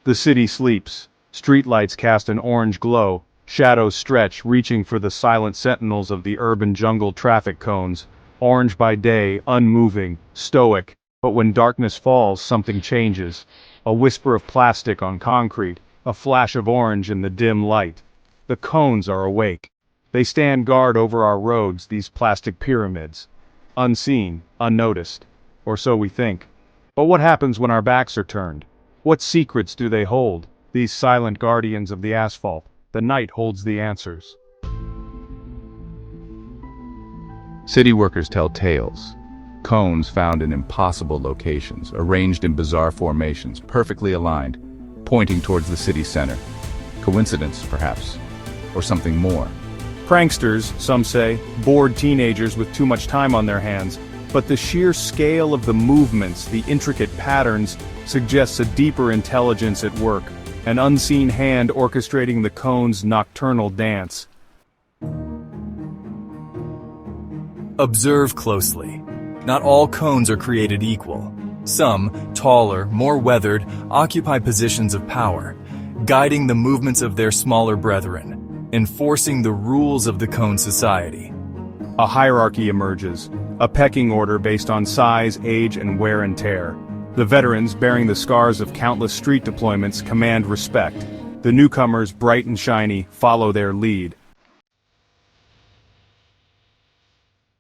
The city sleeps. Streetlights cast an orange glow, shadows stretch, reaching for the silent sentinels of the urban jungle traffic cones, orange by day, unmoving, stoic, but when darkness falls, something changes. A whisper of plastic on concrete, a flash of orange in the dim light. The cones are awake. They stand guard over our roads, these plastic pyramids. Unseen, unnoticed. Or so we think. But what happens when our backs are turned? What secrets do they hold, these silent guardians of the asphalt? The night holds the answers. City workers tell tales. Cones found in impossible locations, arranged in bizarre formations, perfectly aligned, pointing towards the city center. Coincidence, perhaps, or something more. Pranksters, some say, bored teenagers with too much time on their hands, but the sheer scale of the movements, the intricate patterns, suggests a deeper intelligence at work, an unseen hand orchestrating the cone's nocturnal dance. Observe closely. Not all cones are created equal. Some, taller, more weathered, occupy positions of power, guiding the movements of their smaller brethren, enforcing the rules of the cone society. A hierarchy emerges, a pecking order based on size, age, and wear and tear. The veterans, bearing the scars of countless street deployments, command respect. The newcomers, bright and shiny, follow their lead.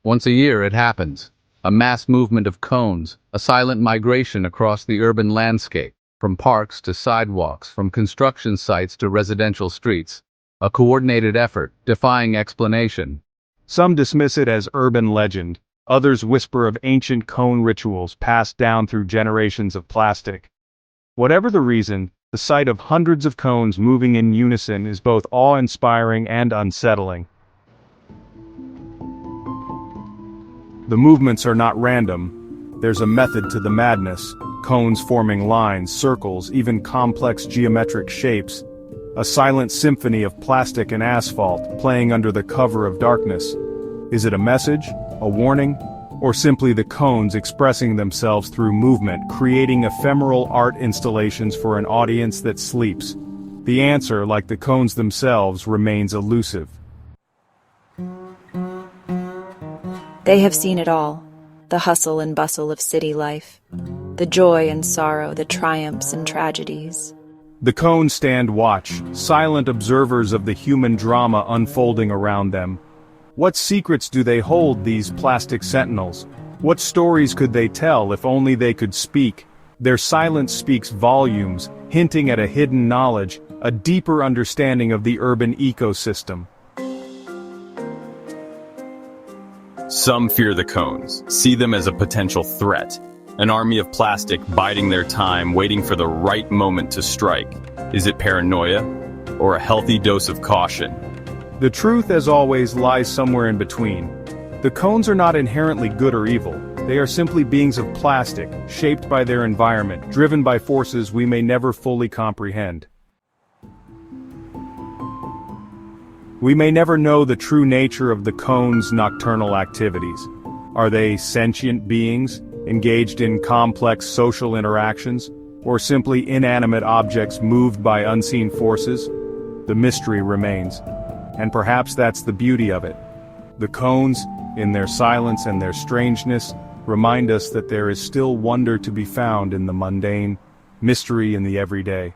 Once a year it happens. A mass movement of cones, a silent migration across the urban landscape, from parks to sidewalks, from construction sites to residential streets. A coordinated effort, defying explanation. Some dismiss it as urban legend. Others whisper of ancient cone rituals passed down through generations of plastic. Whatever the reason, the sight of hundreds of cones moving in unison is both awe-inspiring and unsettling. The movements are not random. There's a method to the madness. Cones forming lines, circles, even complex geometric shapes. A silent symphony of plastic and asphalt, playing under the cover of darkness. Is it a message, a warning, or simply the cones expressing themselves through movement, creating ephemeral art installations for an audience that sleeps? The answer, like the cones themselves, remains elusive. They have seen it all, the hustle and bustle of city life, the joy and sorrow, the triumphs and tragedies. The cones stand watch, silent observers of the human drama unfolding around them. What secrets do they hold, these plastic sentinels? What stories could they tell if only they could speak? Their silence speaks volumes, hinting at a hidden knowledge, a deeper understanding of the urban ecosystem. Some fear the cones, see them as a potential threat. An army of plastic biding their time, waiting for the right moment to strike. Is it paranoia, or a healthy dose of caution? The truth, as always, lies somewhere in between. The cones are not inherently good or evil. They are simply beings of plastic, shaped by their environment, driven by forces we may never fully comprehend. We may never know the true nature of the cone's nocturnal activities. Are they sentient beings, engaged in complex social interactions, or simply inanimate objects moved by unseen forces? The mystery remains. And perhaps that's the beauty of it. The cones, in their silence and their strangeness, remind us that there is still wonder to be found in the mundane, mystery in the everyday.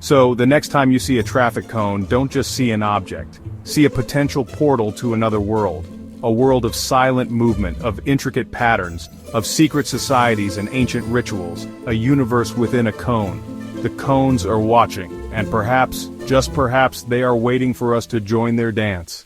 So, the next time you see a traffic cone, don't just see an object. See a potential portal to another world. A world of silent movement, of intricate patterns, of secret societies and ancient rituals. A universe within a cone. The cones are watching, and perhaps, just perhaps, they are waiting for us to join their dance.